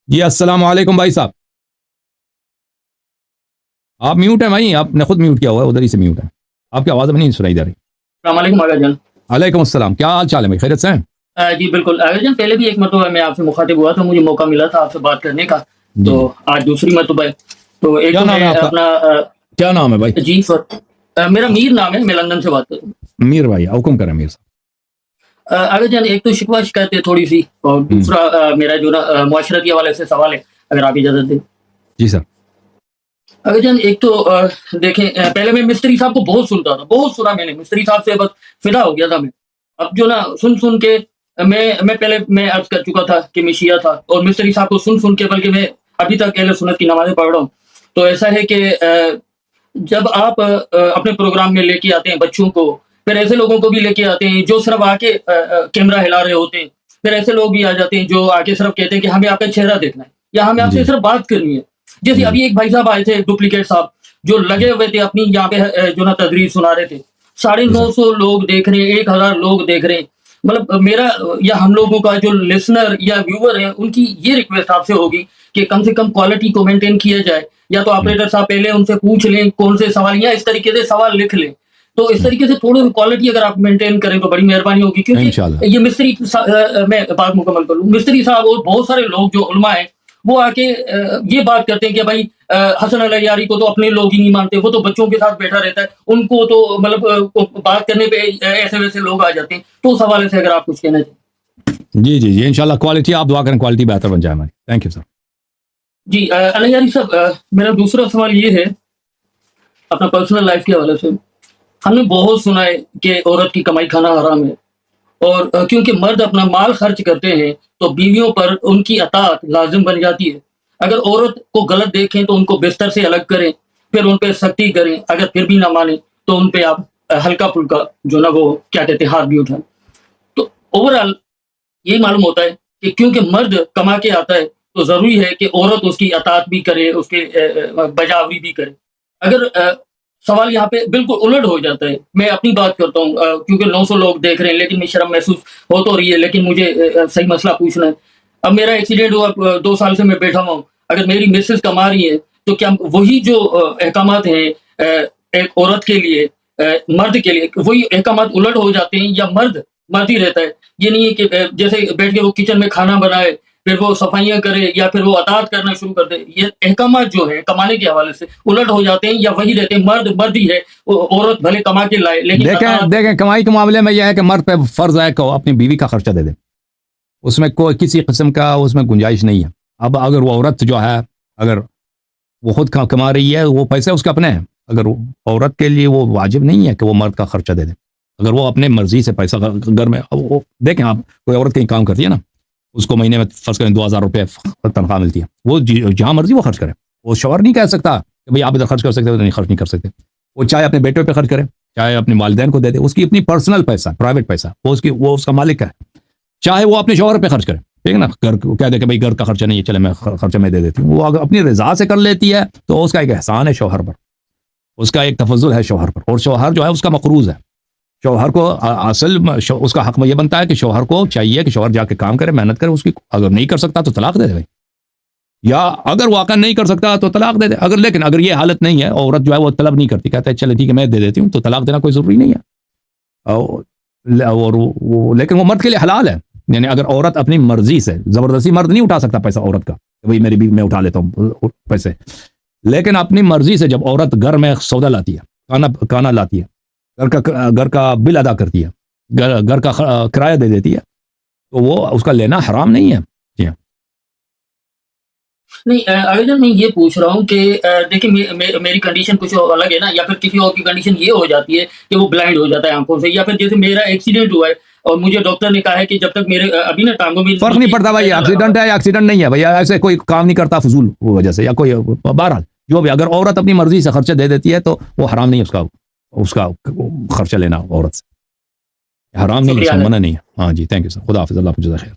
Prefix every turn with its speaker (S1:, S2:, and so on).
S1: جی السلام علیکم بھائی صاحب. آپ میوٹ ہیں بھائی, آپ نے خود میوٹ کیا ہوا ہے, ادھر ہی سے میوٹ ہے. آپ کی آواز نہیں سنائی دے رہی.
S2: السلام علیکم آغا جان.
S1: وعلیکم السلام, کیا حال چال ہے بھائی, خیریت سے ہیں؟
S2: جی بالکل آغا جان, پہلے بھی ایک مرتبہ میں آپ سے مخاطب ہوا تھا, مجھے موقع ملا تھا آپ سے بات کرنے کا, تو آج دوسری مرتبہ ہے. تو ایک
S1: کیا
S2: تو
S1: نام ہے
S2: میں
S1: آپ کا؟
S2: اپنا
S1: کیا نام ہے بھائی؟
S2: جی سر, میرا میر نام ہے, میں لندن سے بات کروں.
S1: میر بھائی, حکم کریں میر صاحب.
S2: آغا جان, ایک تو شکوہ شکایت ہے تھوڑی سی, اور دوسرا میرا جو نا معاشرتی حوالے سے سوال ہے, اگر آپ اجازت دیں.
S1: جی سر.
S2: اگر جان ایک تو دیکھیں, پہلے میں مستری صاحب کو بہت سنتا تھا, بہت سنا میں نے مستری صاحب سے, بس فدا ہو گیا تھا میں. اب جو نا سن کے میں پہلے میں عرض کر چکا تھا کہ میں شیعہ تھا, اور مستری صاحب کو سن کے بلکہ میں ابھی تک اہل سنت کی نمازیں پڑھ رہا ہوں. تو ایسا ہے کہ جب آپ اپنے پروگرام میں لے کے آتے ہیں بچوں کو, پھر ایسے لوگوں کو بھی لے کے آتے ہیں جو صرف آ کے کیمرہ ہلا رہے ہوتے ہیں, پھر ایسے لوگ بھی آ جاتے ہیں جو آ کے صرف کہتے ہیں کہ ہمیں آپ کا چہرہ دیکھنا ہے یا ہمیں آپ سے صرف بات کرنی ہے. جیسے ابھی ایک بھائی صاحب آئے تھے ڈپلیکیٹ صاحب, جو لگے ہوئے تھے اپنی یہاں پہ جو نا تدریس سنا رہے تھے, 950 لوگ دیکھ رہے ہیں, 1000 لوگ دیکھ رہے ہیں. مطلب میرا یا ہم لوگوں کا جو لسنر یا ویور ہے, ان کی یہ ریکویسٹ آپ سے ہوگی کہ کم سے کم کوالٹی کو مینٹین کیا جائے, یا تو آپریٹر صاحب پہلے ان سے پوچھ لیں کون سے سوال, یا اس طریقے سے سوال لکھ لیں. تو اس طریقے سے تھوڑی کوالٹی اگر آپ مینٹین کریں تو بڑی مہربانی ہوگی, کیونکہ یہ مستری میں بات مکمل کر لوں, مستری صاحب اور بہت سارے لوگ جو علماء ہیں وہ آ کے یہ بات کرتے ہیں کہ بھائی حسن علیاری کو تو اپنے لوگ ہی نہیں مانتے, وہ تو بچوں کے ساتھ بیٹھا رہتا ہے, ان کو تو مطلب بات کرنے پہ ایسے ویسے لوگ آ جاتے ہیں. تو اس حوالے سے اگر آپ کچھ کہنا چاہیں.
S1: جی جی جی, انشاءاللہ کوالٹی آپ دعا کریں, کوالٹی بہتر بن جائے ہماری. Thank you sir.
S2: جی علیاری صاحب, میرا دوسرا سوال یہ ہے اپنا پرسنل لائف کے حوالے سے. ہم نے بہت سنا ہے کہ عورت کی کمائی کھانا حرام ہے, اور کیونکہ مرد اپنا مال خرچ کرتے ہیں تو بیویوں پر ان کی اطاعت لازم بن جاتی ہے. اگر عورت کو غلط دیکھیں تو ان کو بستر سے الگ کریں, پھر ان پہ سختی کریں, اگر پھر بھی نہ مانیں تو ان پہ آپ ہلکا پھلکا جو نا وہ کیا کہتے ہیں ہاتھ بھی اٹھائیں. تو اوورآل یہ معلوم ہوتا ہے کہ کیونکہ مرد کما کے آتا ہے تو ضروری ہے کہ عورت اس کی اطاعت بھی کرے, اس کے بجاوری بھی کرے. اگر سوال یہاں پہ بالکل الٹ ہو جاتا ہے, میں اپنی بات کرتا ہوں کیونکہ 900 لوگ دیکھ رہے ہیں, لیکن میں شرم محسوس ہو تو رہی ہے, لیکن مجھے صحیح مسئلہ پوچھنا ہے. اب میرا ایکسیڈنٹ ہوا, 2 سال سے میں بیٹھا ہوا ہوں, اگر میری مسز کما رہی ہے تو کیا وہی جو احکامات ہیں ایک عورت کے لیے, مرد کے لیے, وہی احکامات الٹ ہو جاتے ہیں, یا مرد ہی رہتا ہے؟ یہ نہیں ہے کہ جیسے بیٹھ کے وہ کچن میں کھانا بنائے, پھر وہ صفائیاں کرے, یا پھر وہ اطاعت کرنا شروع کر دے. یہ احکامات جو ہے کمانے کے حوالے سے الٹ ہو جاتے ہیں, یا وہی رہتے ہیں؟ مرد ہی ہے, عورت بھلے کما کے لائے, لیکن
S1: دیکھیں کمائی کے معاملے میں یہ ہے کہ مرد پہ فرض ہے کہ اپنی بیوی کا خرچہ دے دے, اس میں کوئی کسی قسم کا اس میں گنجائش نہیں ہے. اب اگر وہ عورت جو ہے, اگر وہ خود کما رہی ہے, وہ پیسے اس کے اپنے ہیں, اگر عورت کے لیے وہ واجب نہیں ہے کہ وہ مرد کا خرچہ دے دے. اگر وہ اپنے مرضی سے پیسہ گھر میں, دیکھیں آپ کوئی عورت کہیں کام کرتی ہے نا, اس کو مہینے میں فرض کریں 2000 روپے تنخواہ ملتی ہے, وہ جہاں مرضی وہ خرچ کرے. وہ شوہر نہیں کہہ سکتا کہ بھائی آپ ادھر خرچ کر سکتے ہو, نہیں خرچ نہیں کر سکتے. وہ چاہے اپنے بیٹے پہ خرچ کرے, چاہے اپنے والدین کو دے دے, اس کی اپنی پرسنل پیسہ, پرائیویٹ پیسہ, وہ اس کا مالک ہے. چاہے وہ اپنے شوہر پہ خرچ کرے, ٹھیک ہے نا, گھر کہہ دے کہ بھائی گھر کا خرچہ نہیں ہے, چلے میں خرچہ میں دے دیتی ہوں. وہ اگر اپنی رضا سے کر لیتی ہے تو اس کا ایک احسان ہے شوہر پر, اس کا ایک تفضل ہے شوہر پر, اور شوہر جو ہے اس کا مقروض ہے. شوہر کو اصل اس کا حق میں یہ بنتا ہے کہ شوہر کو چاہیے کہ شوہر جا کے کام کرے, محنت کرے. اس کی اگر نہیں کر سکتا تو طلاق دے دے بھائی, یا اگر واقعا نہیں کر سکتا تو طلاق دے دے. لیکن اگر یہ حالت نہیں ہے, عورت جو ہے وہ طلب نہیں کرتی, کہتا ہے چلے ٹھیک ہے میں دے دیتی ہوں, تو طلاق دینا کوئی ضروری نہیں ہے. اور لیکن وہ مرد کے لیے حلال ہے. یعنی اگر عورت اپنی مرضی سے, زبردستی مرد نہیں اٹھا سکتا پیسہ عورت کا, بھائی میری بیوی میں اٹھا لیتا ہوں پیسے, لیکن اپنی مرضی سے جب عورت گھر میں سودا لاتی ہے, کھانا لاتی ہے, گھر کا بل ادا کرتی ہے, گھر کا کرایہ دے دیتی ہے, تو وہ اس کا لینا حرام نہیں ہے. جی ہاں.
S2: نہیں اگر جان میں یہ پوچھ رہا ہوں کہ دیکھیں میری کنڈیشن کچھ الگ ہے نا, یا پھر کسی اور کی کنڈیشن یہ ہو جاتی ہے کہ وہ بلائنڈ ہو جاتا ہے آنکھوں سے, یا پھر جیسے میرا ایکسیڈنٹ ہوا ہے اور مجھے ڈاکٹر نے کہا ہے کہ جب تک میرے ابھی نا ٹانگوں میں
S1: فرق نہیں پڑتا بھائی, ایکسیڈنٹ ہے یا ایکسیڈنٹ نہیں ہے بھائی, ایسے کوئی کام نہیں کرتا فضول وجہ سے, یا کوئی بہرحال جو بھی, اگر عورت اپنی مرضی سے خرچہ دے دیتی ہے تو وہ حرام نہیں ہے اس کا خرچہ لینا عورت سے, حرام نہیں ہے, منع نہیں ہے. ہاں جی, تھینک یو سر, خدا حافظ, اللہ حافظ, خیر.